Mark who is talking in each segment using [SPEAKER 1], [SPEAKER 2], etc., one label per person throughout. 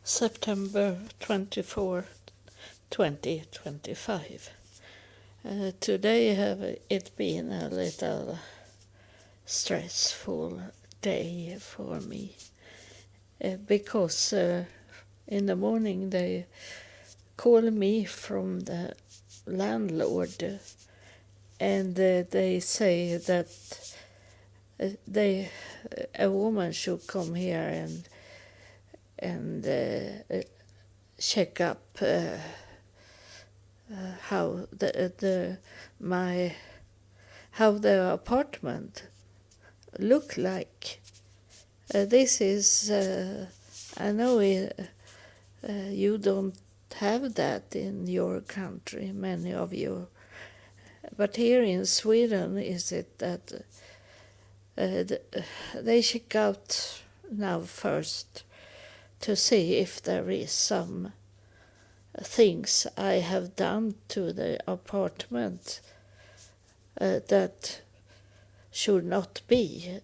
[SPEAKER 1] September 24, 2025. Today have it been a little stressful day for me because in the morning they call me from the landlord and they say that a woman should come here and check up how how the apartment look like. This is I know you don't have that in your country, many of you, but here in Sweden is it that they check out now first to see if there is some things I have done to the apartment that should not be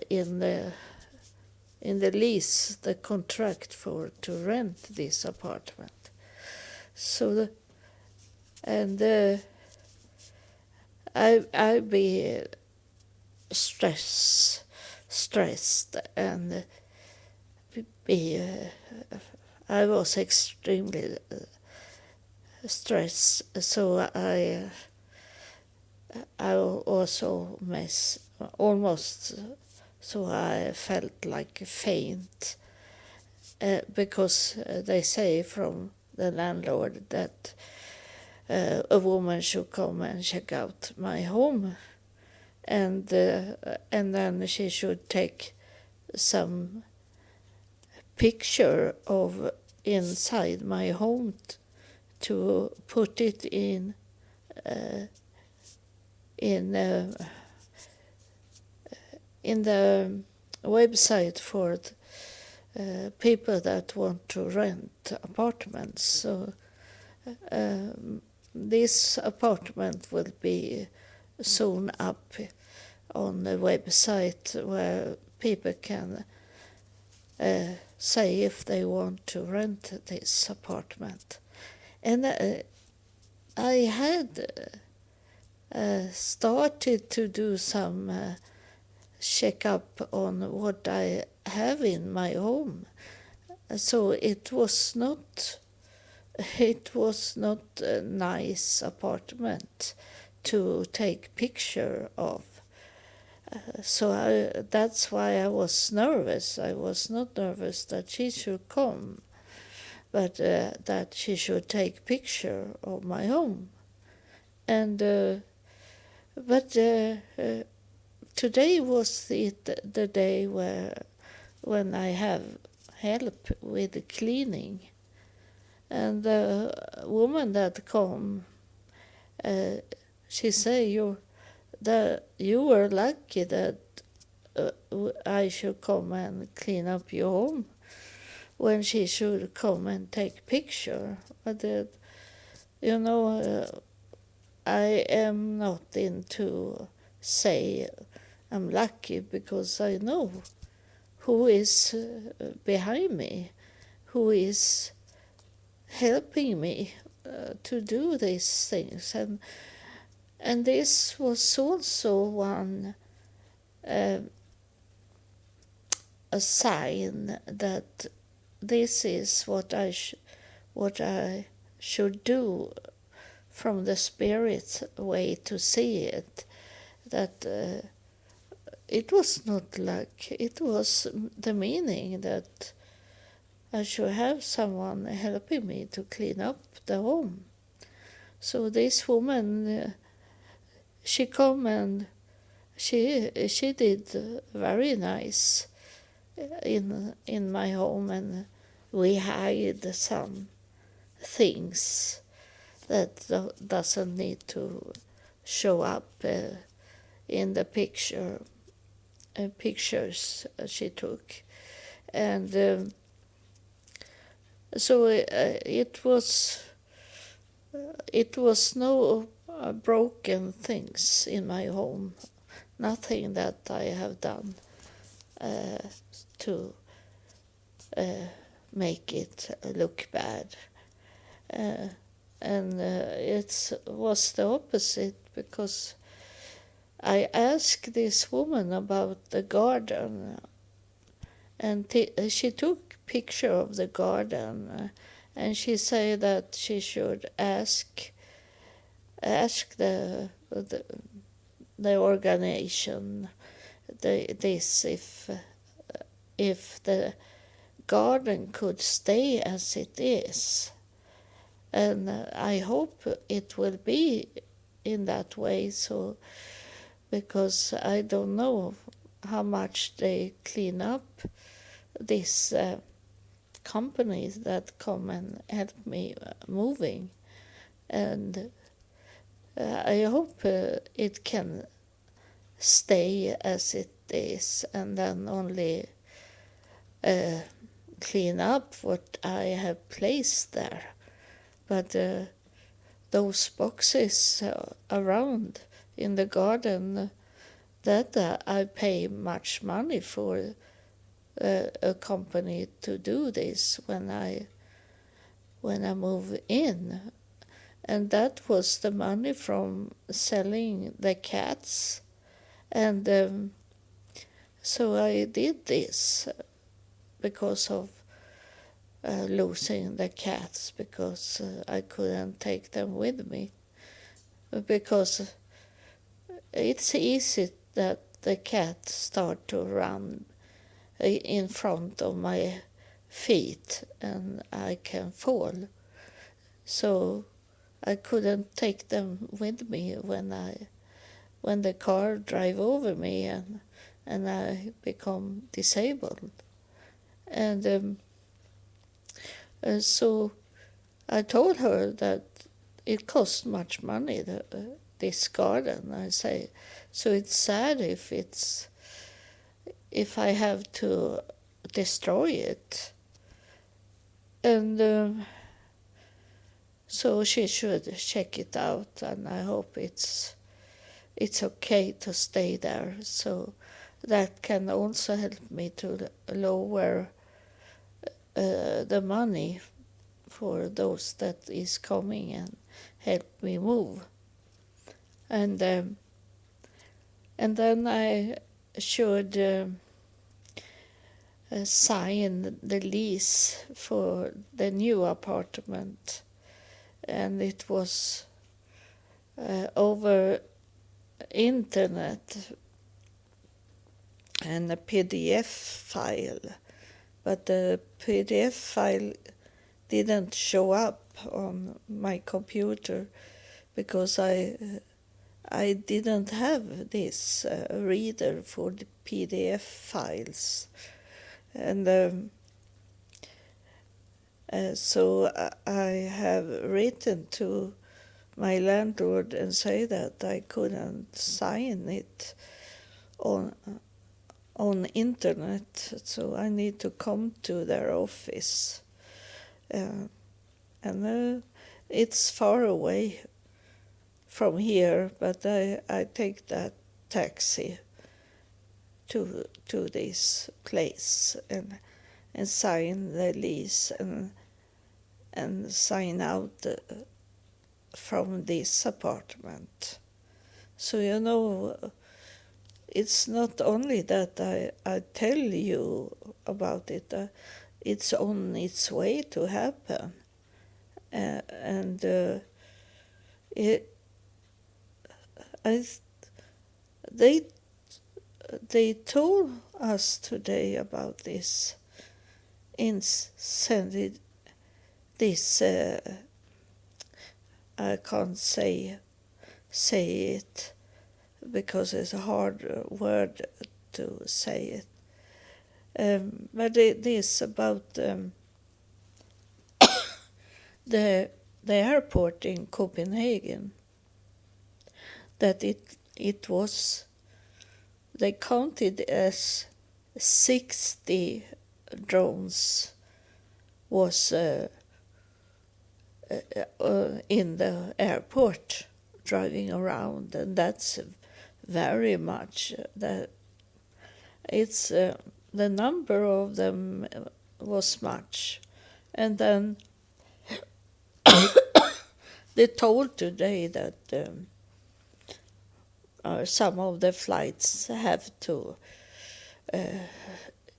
[SPEAKER 1] in the lease, the contract for to rent this apartment. So I be stressed and I was extremely stressed, so I also almost so I felt like a faint because they say from the landlord that a woman should come and check out my home, and then she should take some picture of inside my home to put it in the website for people that want to rent apartments. So this apartment will be soon up on the website where people can say if they want to rent this apartment. And I had started to do some check-up on what I have in my home. So it was not a nice apartment to take picture of. So that's why I was nervous. I was not nervous that she should come, but that she should take picture of my home. And but today was the day when I have help with the cleaning, and the woman that come, she say you were lucky that I should come and clean up your home when she should come and take picture. But I am not into say I'm lucky, because I know who is behind me, who is helping me to do these things. And this was also one a sign that this is what I should do from the spirit's way to see it, that it was not luck, it was the meaning that I should have someone helping me to clean up the home. So this woman, she come and she did very nice in my home, and we hide some things that doesn't need to show up in the pictures she took. And so it was no broken things in my home, nothing that I have done to make it look bad. And it was the opposite, because I asked this woman about the garden, and she took picture of the garden, and she said that she should ask the organization this if the garden could stay as it is. And I hope it will be in that way, so because I don't know how much they clean up these companies that come and help me moving. And I hope it can stay as it is, and then only clean up what I have placed there. But those boxes around in the garden, that I pay much money for a company to do this when I move in. And that was the money from selling the cats. And so I did this because of losing the cats, because I couldn't take them with me. Because it's easy that the cat start to run in front of my feet and I can fall. So I couldn't take them with me when the car drive over me and I become disabled. And so I told her that it costs much money, this garden. I say, so it's sad if I have to destroy it. And so she should check it out, and I hope it's okay to stay there. So that can also help me to lower the money for those that is coming and help me move. And then I should sign the lease for the new apartment, and it was over internet and a PDF file, but the PDF file didn't show up on my computer because I didn't have this reader for the PDF files. And so I have written to my landlord and say that I couldn't sign it on internet, so I need to come to their office. And it's far away from here, but I take that taxi to this place and sign the lease and sign out from this apartment. So it's not only that I tell you about it, it's on its way to happen. They told us today about this this I can't say it because it's a hard word to say it. But it is about the airport in Copenhagen, that it was, they counted as 60 drones was in the airport driving around, and that's very much. That it's the number of them was much. And then they told today that some of the flights have to,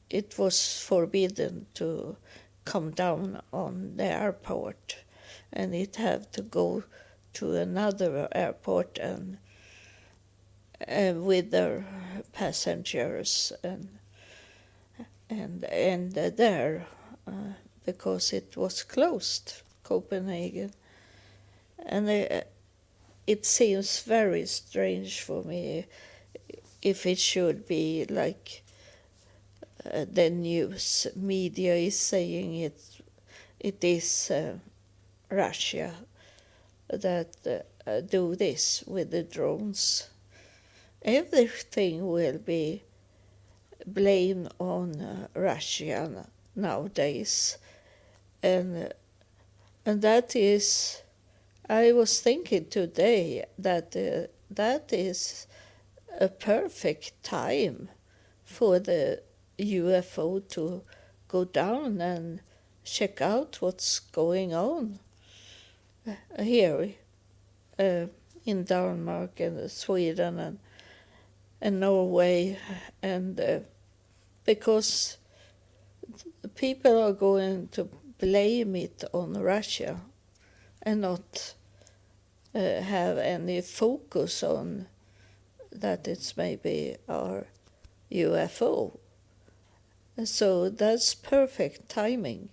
[SPEAKER 1] it was forbidden to come down on the airport, and it had to go to another airport and with their passengers and there because it was closed, Copenhagen. And it seems very strange for me if it should be like the news media is saying it is Russia that do this with the drones. Everything will be blamed on Russia nowadays, and that is. I was thinking today that that is a perfect time for the UFO to go down and check out what's going on here in Denmark and Sweden and Norway, and because people are going to blame it on Russia and not have any focus on that it's maybe our UFO. So that's perfect timing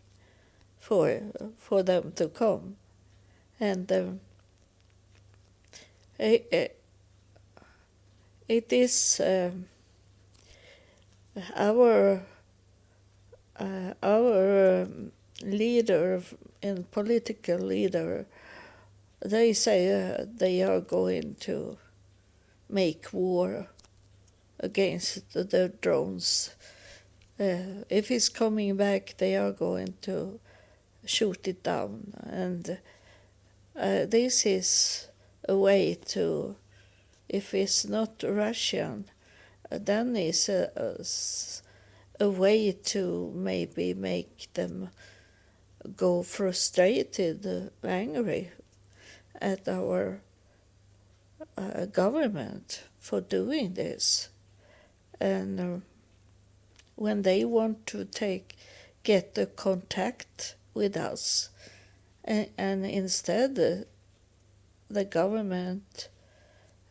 [SPEAKER 1] for them to come. And it is our leader and political leader, they say they are going to make war against the drones. If it's coming back, they are going to shoot it down. And this is a way to, if it's not Russian, then it's a way to maybe make them go frustrated, angry at our government for doing this. And when they want to get the contact with us, and instead the government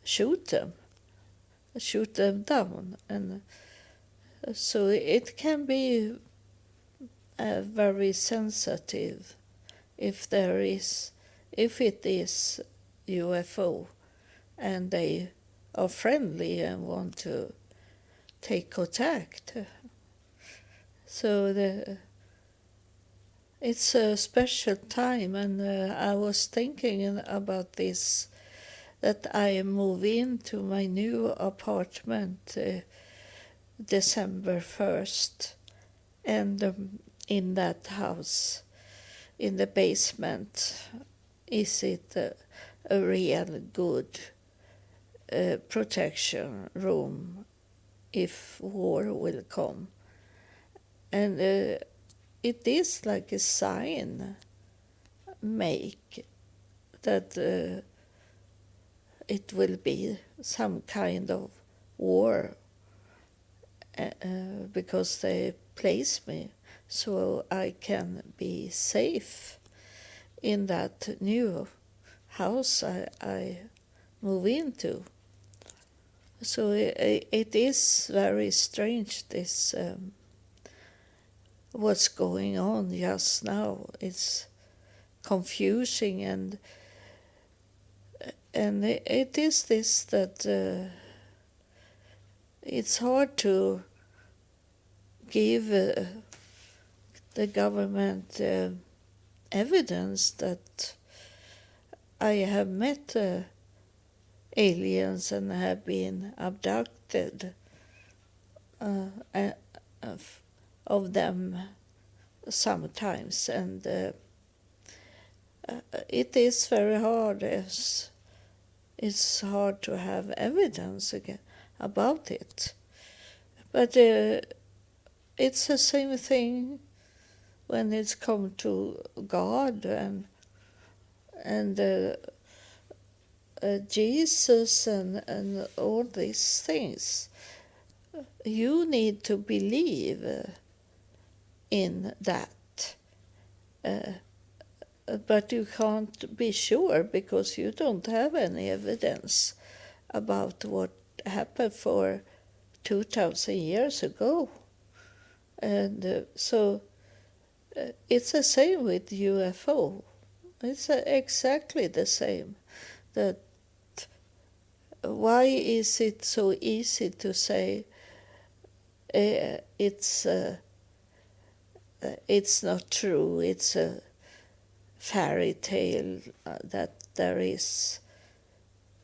[SPEAKER 1] shoot them down. And so it can be very sensitive if it is UFO and they are friendly and want to take contact. So it's a special time, and I was thinking about this, that I move into my new apartment December 1st, and in that house, in the basement, is it a real good protection room if war will come? And it is like a sign make that it will be some kind of war, because they place me so I can be safe in that new house I move into. So it is very strange, this what's going on just now. It's confusing, and it is this that it's hard to give the government evidence that I have met aliens and have been abducted of them sometimes, and it is very hard. It's hard to have evidence again about it, but it's the same thing when it's come to God and Jesus and all these things. You need to believe in that. But you can't be sure because you don't have any evidence about what happened for 2,000 years ago. And so it's the same with UFO. It's exactly the same. That why is it so easy to say it's not true, it's a fairy tale, that there is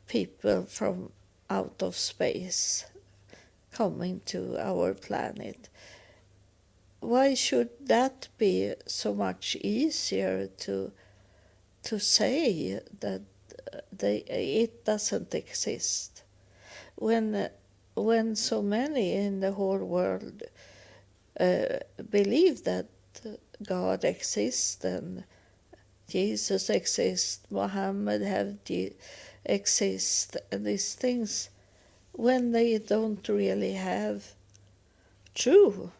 [SPEAKER 1] people from out of space coming to our planet? Why should that be so much easier to say that it doesn't exist when so many in the whole world believe that God exists and Jesus exists, Muhammad exist, and these things, when they don't really have true.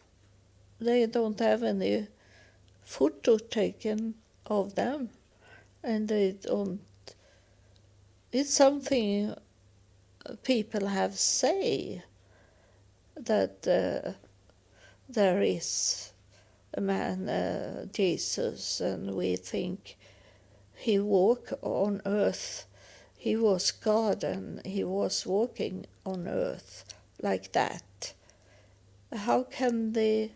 [SPEAKER 1] They don't have any photo taken of them, and they don't. It's something people have say that there is a man, Jesus, and we think he walked on earth. He was God and he was walking on earth like that. How can they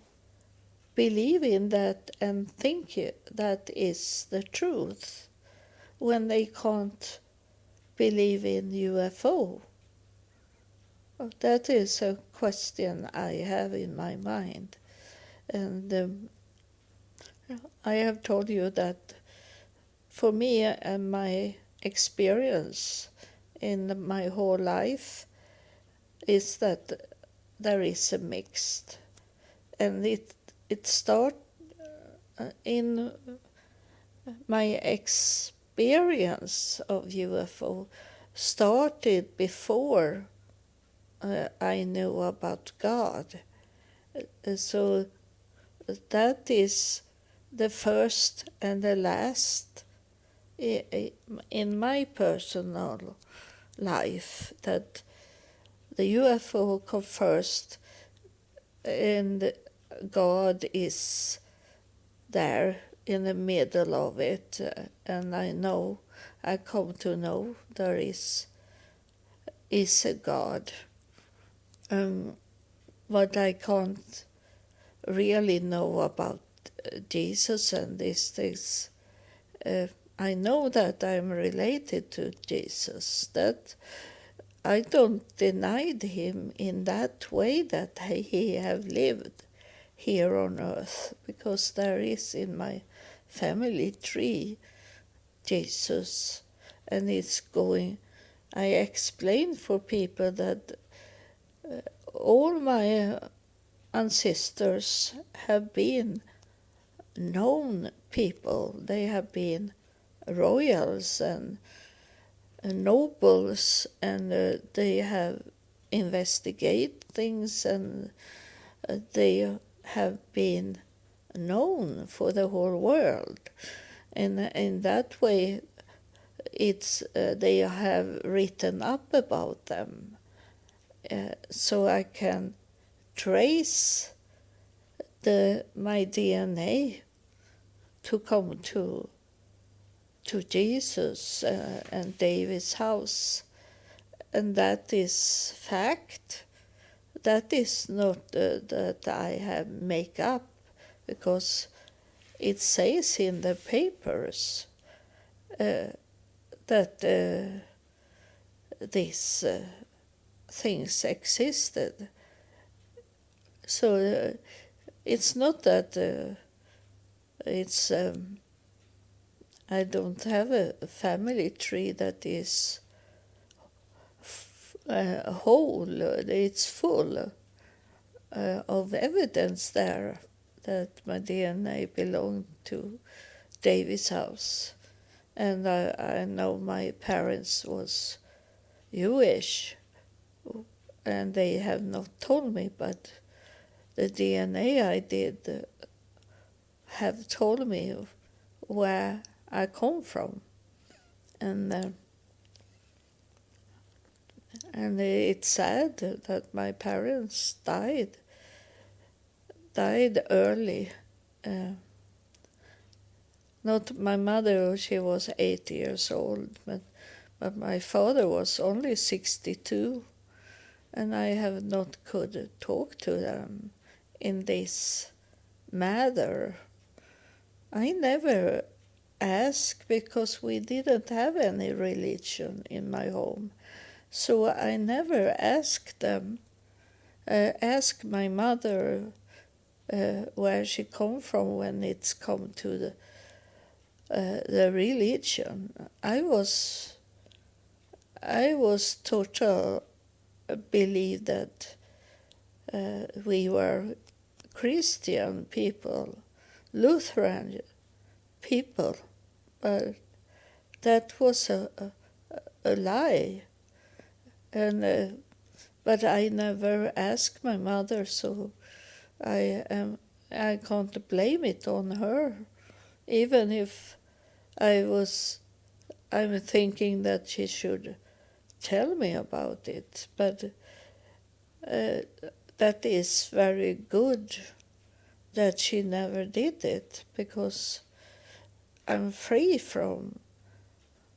[SPEAKER 1] believe in that and think that is the truth when they can't believe in UFO? That is a question I have in my mind. And I have told you that for me and my experience in my whole life is that there is a mixed. And it starts in my experience of UFO started before I knew about God. So that is the first and the last in my personal life, that the UFO come first and God is there in the middle of it, and I come to know there is a God. But I can't really know about Jesus and these things. I know that I'm related to Jesus, that I don't deny him in that way that he have lived here on earth, because there is in my family tree Jesus, and it's going. I explain for people that all my ancestors have been known people. They have been royals and nobles, and they have investigated things, and they have been known for the whole world. And in that way, it's they have written up about them, so I can trace my DNA to come to Jesus and David's house, and that is fact. That is not that I have make up, because it says in the papers that these things existed. So it's not that it's I don't have a family tree that is whole. It's full of evidence there that my DNA belonged to David's house. And I know my parents was Jewish, and they have not told me, but the DNA I did have told me where I come from. And it's sad that my parents died early. Not my mother, she was 8 years old, but my father was only 62, and I have not could talk to them in this matter. I never asked because we didn't have any religion in my home, so I never asked them. Asked my mother where she come from when it's come to the religion. I was total believe that we were Christian people, Lutheran people, but that was a lie. And but I never asked my mother, so I can't blame it on her, even if I'm thinking that she should tell me about it. But that is very good that she never did it, because I'm free from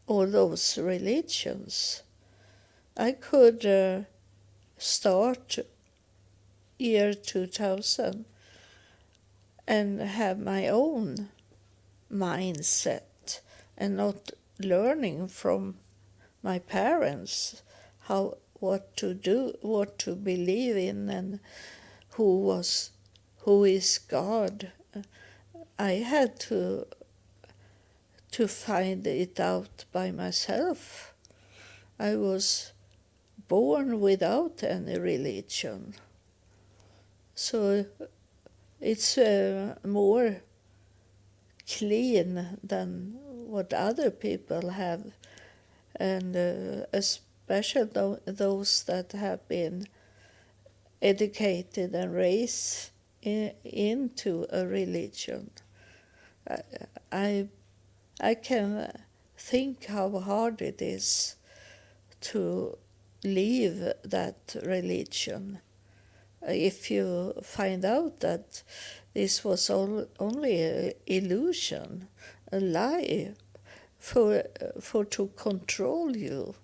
[SPEAKER 1] all those religions. I could start year 2000 and have my own mindset and not learning from my parents what to do, what to believe in, and who is God. I had to find it out by myself. I was born without any religion, so it's more clean than what other people have, and especially those that have been educated and raised into a religion. I can think how hard it is to leave that religion if you find out that this was only an illusion, a lie, for to control you,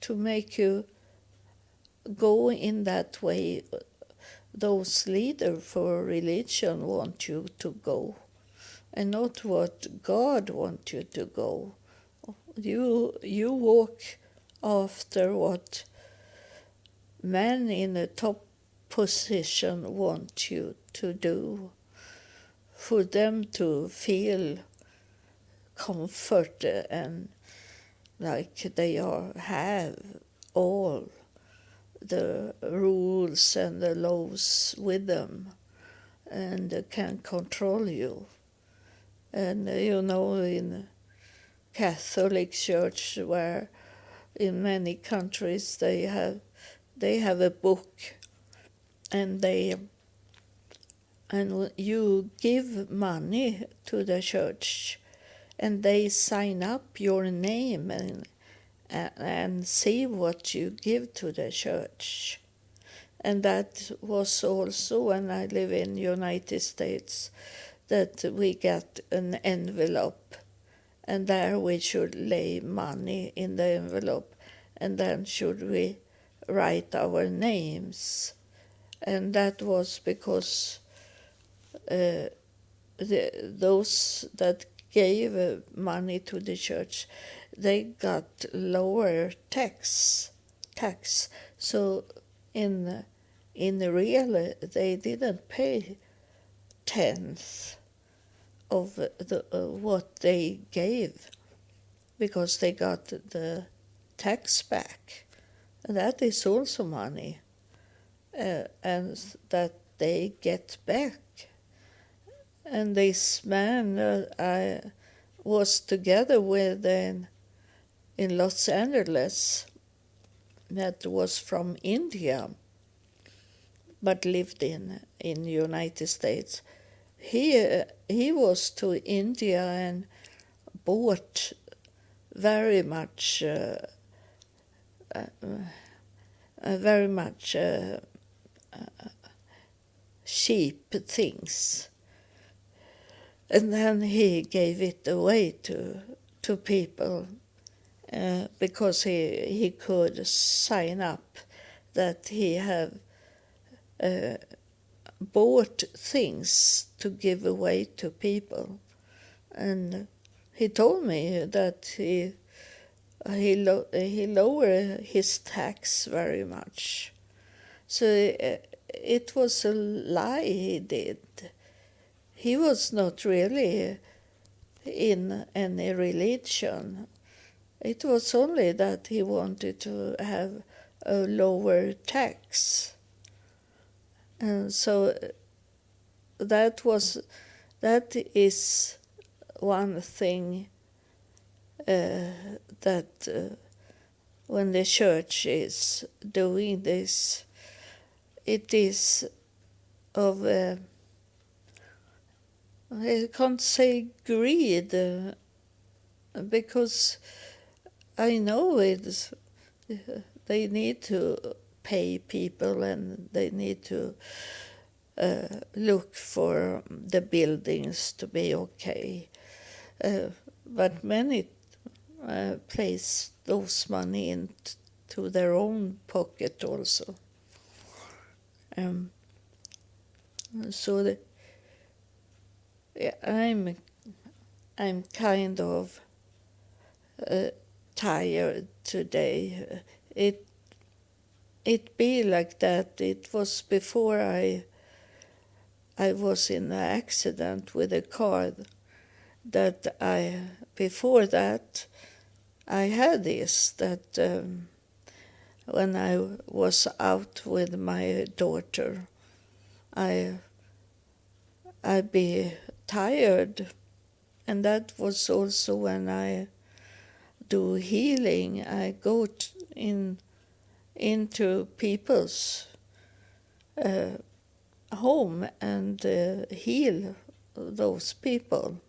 [SPEAKER 1] to make you go in that way those leaders for religion want you to go, and not what God wants you to go. You walk after what men in a top position want you to do, for them to feel comfort and like they have all the rules and the laws with them and can control you. And in Catholic Church, where in many countries they have a book, and you give money to the church, and they sign up your name and see what you give to the church. And that was also when I live in United States, that we get an envelope, and there we should lay money in the envelope, and then should we write our names. And that was because those that gave money to the church, they got lower tax. So in real, they didn't pay tenth of what they gave, because they got the tax back. And that is also money, and that they get back. And this man I was together with in Los Angeles, that was from India, but lived in United States. He was to India and bought very much cheap things, and then he gave it away to people because he could sign up that he have bought things to give away to people. And he told me that he lowered his tax very much. So it was a lie he did. He was not really in any religion. It was only that he wanted to have a lower tax. And so that is one thing that when the church is doing this, it is of I can't say greed, because I know they need to pay people and they need to look for the buildings to be okay. But many place those money into their own pocket also. So I'm kind of tired today. It be like that. It was before I was in an accident with a car that before that I had this, that when I was out with my daughter, I'd be tired, and that was also when I do healing. I go into people's home and heal those people.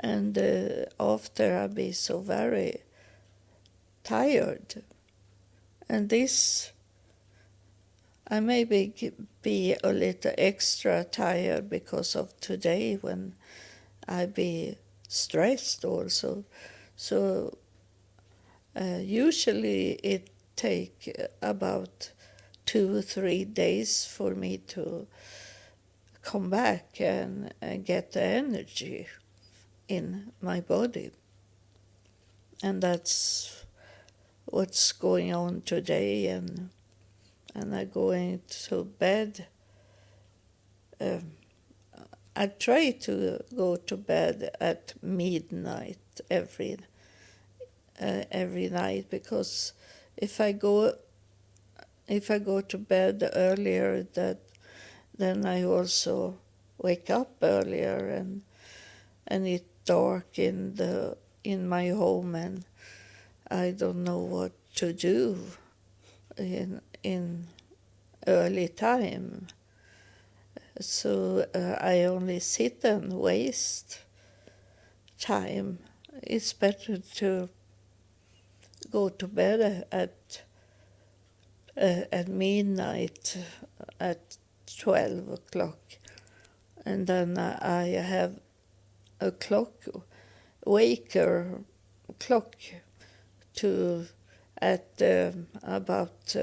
[SPEAKER 1] And after I be so very tired. And this, I maybe be a little extra tired because of today when I be stressed also. So usually it take about 2-3 days for me to come back and get the energy in my body. And that's what's going on today, and I'm going to bed. I try to go to bed at midnight every night, because if I go to bed earlier, then I also wake up earlier, and it's dark in my home, and I don't know what to do in early time. So I only sit and waste time. It's better to go to bed at midnight, at 12 o'clock, and then I have a waker clock to at about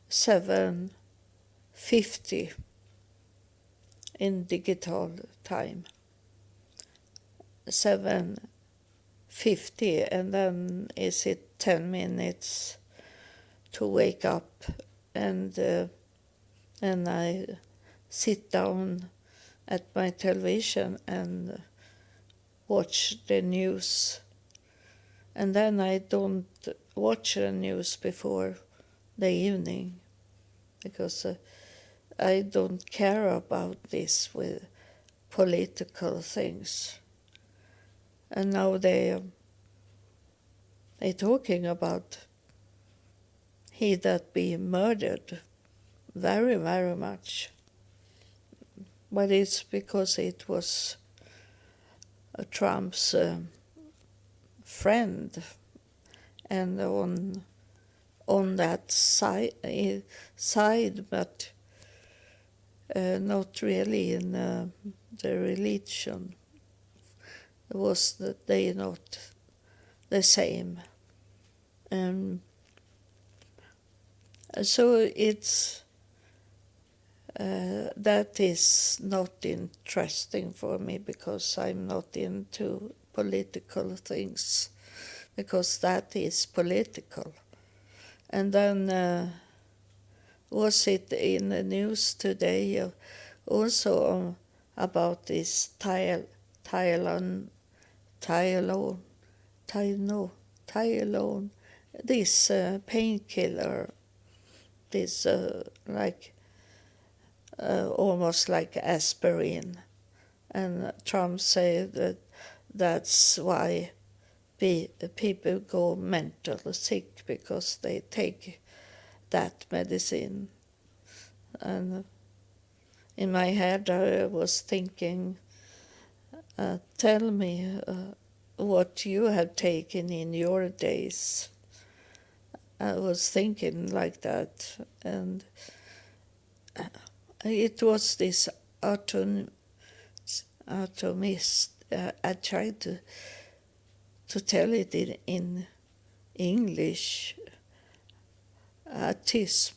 [SPEAKER 1] 7:50 in digital time. 7:50, and then is it 10 minutes to wake up, and I sit down at my television and watch the news. And then I don't watch the news before the evening, because I don't care about this with political things. And now they're talking about he that be murdered very, very much. But it's because it was Trump's friend, and on that side, but not really in the religion. It was that they not the same. So it's that is not interesting for me, because I'm not into political things, because that is political. And then was it in the news today also about this Tylenol, this painkiller, this like almost like aspirin, and Trump said that that's why people go mental sick, because they take that medicine. And in my head I was thinking, tell me what you have taken in your days. I was thinking like that, and it was this atomist. I tried to tell it in English. Autism,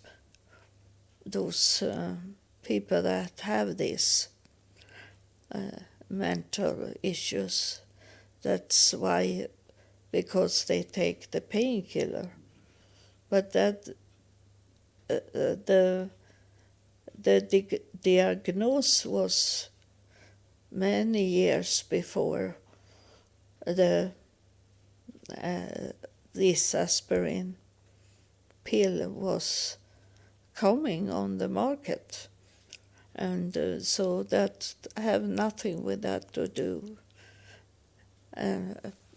[SPEAKER 1] those people that have these mental issues. That's why, because they take the painkiller. But that the diagnosis was many years before this aspirin pill was coming on the market, and so that have nothing with that to do.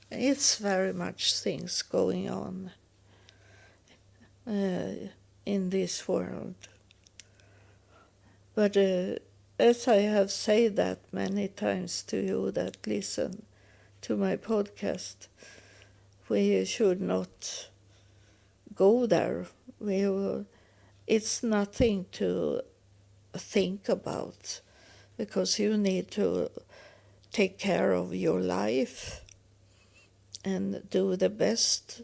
[SPEAKER 1] It's very much things going on in this world. But as I have said that many times to you that listen to my podcast, we should not go there. It's nothing to think about, because you need to take care of your life and do the best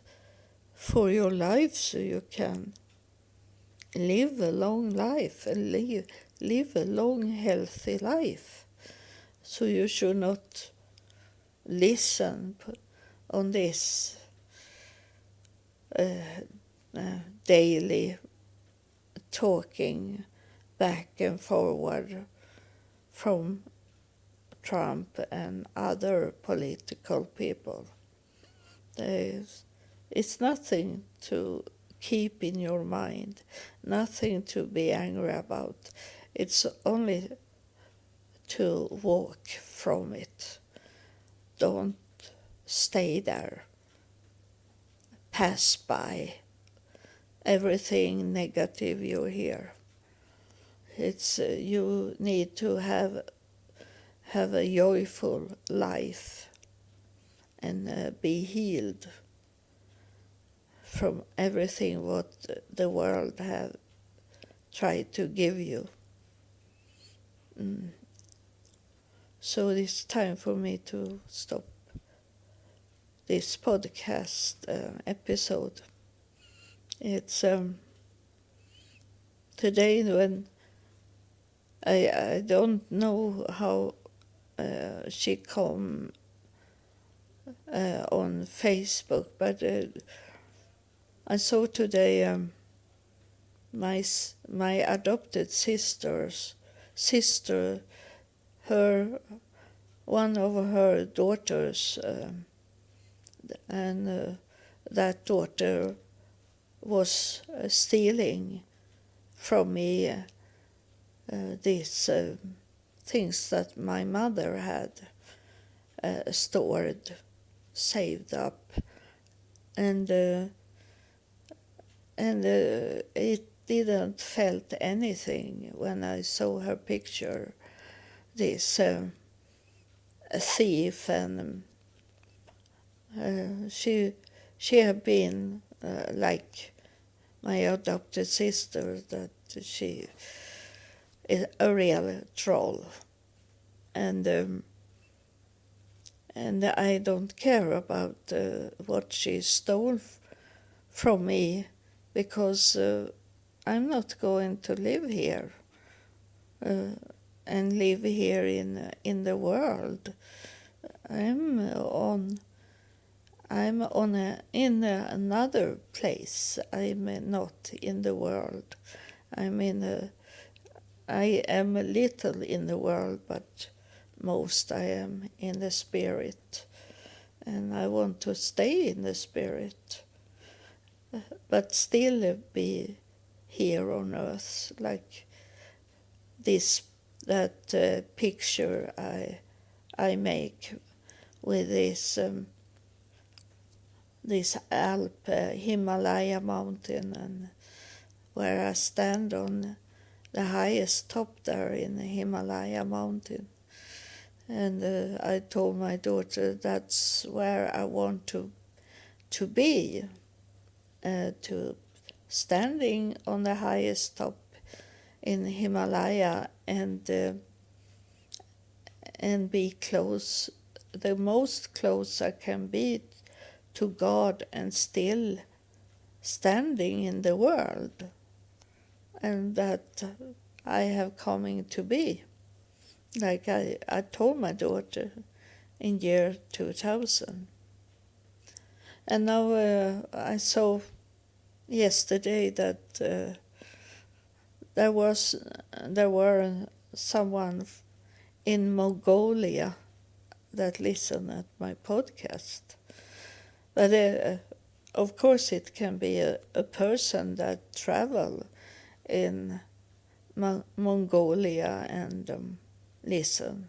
[SPEAKER 1] for your life, so you can live a long life and live a long, healthy life. So you should not listen on this daily talking back and forward from Trump and other political people. It's nothing to keep in your mind, nothing to be angry about. It's only to walk from it. Don't stay there. Pass by everything negative you hear. It's you need to have a joyful life and be healed from everything what the world have tried to give you. So it's time for me to stop this podcast episode. It's today when I don't know how she come on Facebook, but I saw today my adopted sister, one of her daughters, and that daughter was stealing from me this things that my mother had stored, saved up, and it didn't felt anything when I saw her picture, this thief, and she had been like my adopted sister, that she is a real troll, and I don't care about what she stole from me, because I'm not going to live here and live here in the world. I'm in another place. I'm not in the world. I am a little in the world, but most I am in the spirit, and I want to stay in the spirit, but still be here on earth, like that picture I make with this Alp Himalaya mountain, and where I stand on the highest top there in the Himalaya mountain. And I told my daughter that's where I want to be, to standing on the highest top in Himalaya, and be close, the most close I can be to God, and still standing in the world, and that I have coming to be. Like I told my daughter in year 2000. And now I saw yesterday that there were someone in Mongolia that listened at my podcast. But of course it can be a person that travel in Mongolia and listen.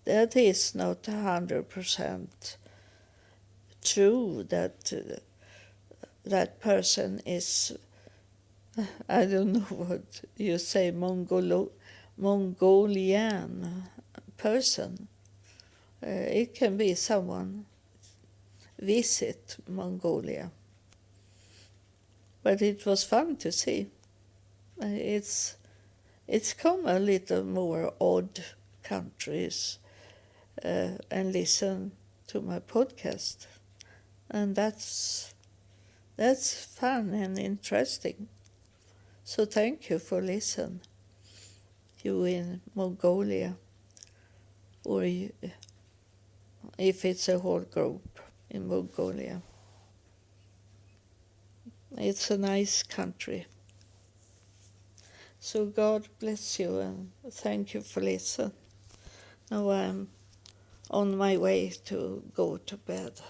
[SPEAKER 1] That is not 100% true that that person is, I don't know what you say, Mongolian person. It can be someone visit Mongolia. But it was fun to see. It's come a little more odd countries and listen to my podcast, and that's fun and interesting. So thank you for listening. You in Mongolia, or if it's a whole group in Mongolia. It's a nice country. So God bless you, and thank you for listening. Now I'm on my way to go to bed.